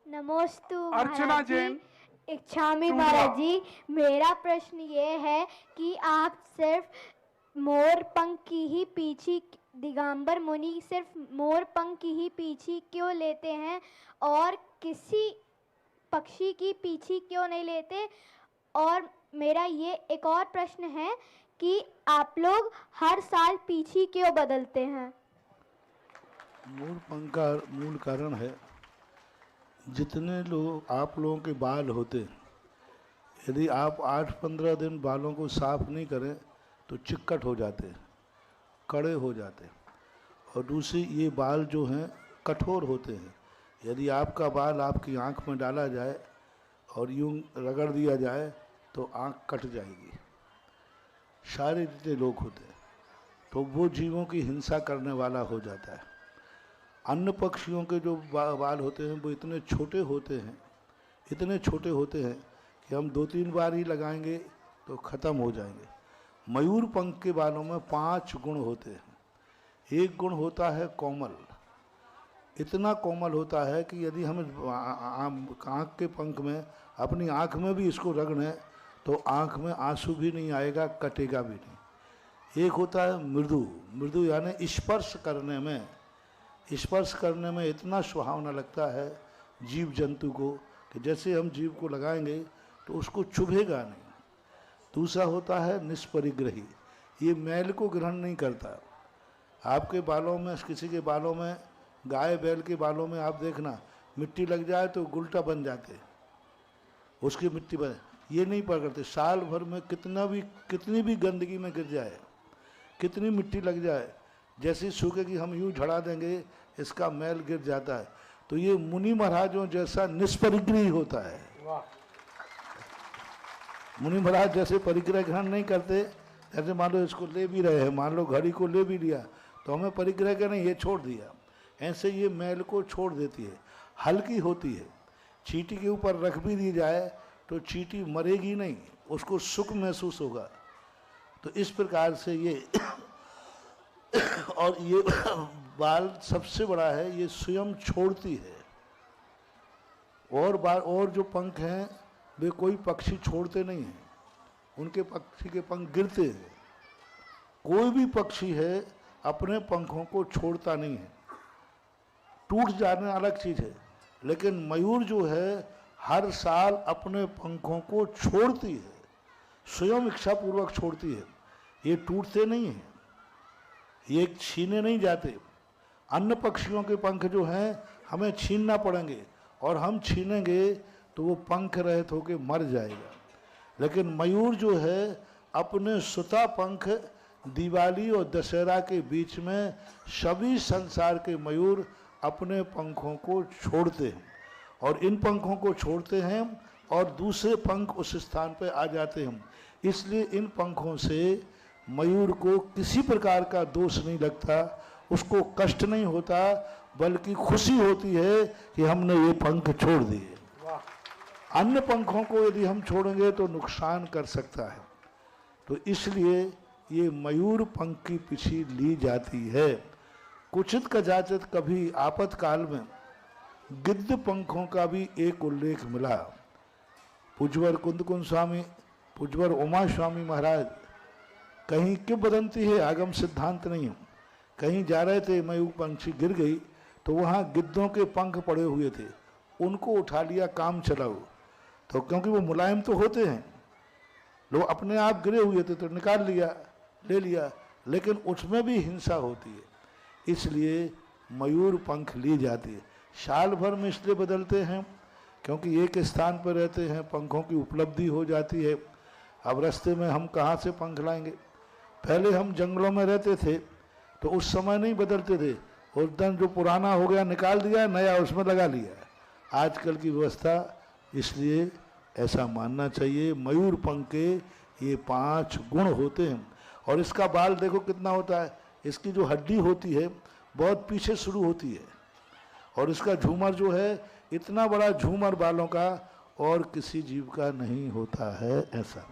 नमोस्तु अर्चना महाराज जैन। जी। इच्छामी महाराज जी, मेरा प्रश्न ये है कि आप सिर्फ मोर पंख की ही पीछी, दिगंबर मुनि सिर्फ मोर पंख की ही पीछी क्यों लेते हैं और किसी पक्षी की पीछी क्यों नहीं लेते? और मेरा ये एक और प्रश्न है कि आप लोग हर साल पीछी क्यों बदलते हैं? मोर पंख का मूल कारण है, जितने लोग आप लोगों के बाल होते, यदि आप 8-15 दिन बालों को साफ नहीं करें तो चिक्कट हो जाते, कड़े हो जाते। और दूसरी, ये बाल जो हैं कठोर होते हैं। यदि आपका बाल आपकी आंख में डाला जाए और यूं रगड़ दिया जाए तो आंख कट जाएगी। सारे जितने लोग होते हैं तो वो जीवों की हिंसा करने वाला हो जाता है। अन्य पक्षियों के जो बाल होते हैं वो इतने छोटे होते हैं, इतने छोटे होते हैं कि हम 2-3 बार ही लगाएंगे तो ख़त्म हो जाएंगे। मयूर पंख के बालों में 5 गुण होते हैं। एक गुण होता है कोमल, इतना कोमल होता है कि यदि हम आँख के पंख में, अपनी आँख में भी इसको रगड़ें तो आँख में आंसू भी नहीं आएगा, कटेगा भी नहीं। एक होता है मृदु, मृदु यानी स्पर्श करने में इतना सुहावना लगता है जीव जंतु को कि जैसे हम जीव को लगाएंगे तो उसको चुभेगा नहीं। दूसरा होता है निष्परिग्रही, ये मैल को ग्रहण नहीं करता। आपके बालों में, किसी के बालों में, गाय बैल के बालों में आप देखना मिट्टी लग जाए तो गुलटा बन जाते, उसकी मिट्टी बन, ये नहीं पकड़ते। साल भर में कितनी भी गंदगी में गिर जाए, कितनी मिट्टी लग जाए, जैसी सूखेगी हम यूँ झड़ा देंगे, इसका मैल गिर जाता है। तो ये मुनि महाराजों जैसा निष्परिग्रही होता है। मुनि महाराज जैसे परिग्रह ग्रहण नहीं करते, जैसे मान लो इसको ले भी रहे हैं, मान लो घड़ी को ले भी लिया तो हमें परिग्रह का नहीं, ये छोड़ दिया, ऐसे ये मैल को छोड़ देती है, हल्की होती है। चींटी के ऊपर रख भी दी जाए तो चींटी मरेगी नहीं, उसको सुख महसूस होगा। तो इस प्रकार से ये और ये बाल सबसे बड़ा है, ये स्वयं छोड़ती है। और जो पंख हैं वे कोई पक्षी छोड़ते नहीं हैं, उनके पक्षी के पंख गिरते हैं। कोई भी पक्षी है अपने पंखों को छोड़ता नहीं है, टूट जाने अलग चीज़ है, लेकिन मयूर जो है हर साल अपने पंखों को छोड़ती है, स्वयं इच्छापूर्वक छोड़ती है। ये टूटते नहीं हैं, ये छीने नहीं जाते। अन्य पक्षियों के पंख जो हैं हमें छीनना पड़ेंगे, और हम छीनेंगे तो वो पंख रहित होकर मर जाएगा। लेकिन मयूर जो है अपने सुता पंख दिवाली और दशहरा के बीच में सभी संसार के मयूर अपने पंखों को छोड़ते हैं, और इन पंखों को छोड़ते हैं और दूसरे पंख उस स्थान पर आ जाते हैं। इसलिए इन पंखों से मयूर को किसी प्रकार का दोष नहीं लगता, उसको कष्ट नहीं होता, बल्कि खुशी होती है कि हमने ये पंख छोड़ दिए। अन्य पंखों को यदि हम छोड़ेंगे तो नुकसान कर सकता है, तो इसलिए ये मयूर पंख की पीछी ली जाती है। कुचित कदाचित कभी आपातकाल में गिद्ध पंखों का भी एक उल्लेख मिला। पूज्यवर कुंदकुंज स्वामी, पूज्यवर उमा स्वामी महाराज कहीं किंवदंती है, आगम सिद्धांत नहीं है, कहीं जा रहे थे, मयूर पंछी गिर गई तो वहाँ गिद्धों के पंख पड़े हुए थे, उनको उठा लिया काम चलाओ। तो क्योंकि वो मुलायम तो होते हैं, लोग अपने आप गिरे हुए थे तो निकाल लिया, ले लिया, लेकिन उसमें भी हिंसा होती है, इसलिए मयूर पंख ली जाती है। साल भर में इसलिए बदलते हैं क्योंकि एक स्थान पर रहते हैं, पंखों की उपलब्धि हो जाती है। अब रास्ते में हम कहाँ से पंख लाएंगे? पहले हम जंगलों में रहते थे तो उस समय नहीं बदलते थे, उस दिन जो पुराना हो गया निकाल दिया, नया उसमें लगा लिया। आजकल की व्यवस्था, इसलिए ऐसा मानना चाहिए मयूर पंख के ये 5 गुण होते हैं। और इसका बाल देखो कितना होता है, इसकी जो हड्डी होती है बहुत पीछे शुरू होती है, और इसका झूमर जो है इतना बड़ा झूमर बालों का और किसी जीव का नहीं होता है, ऐसा।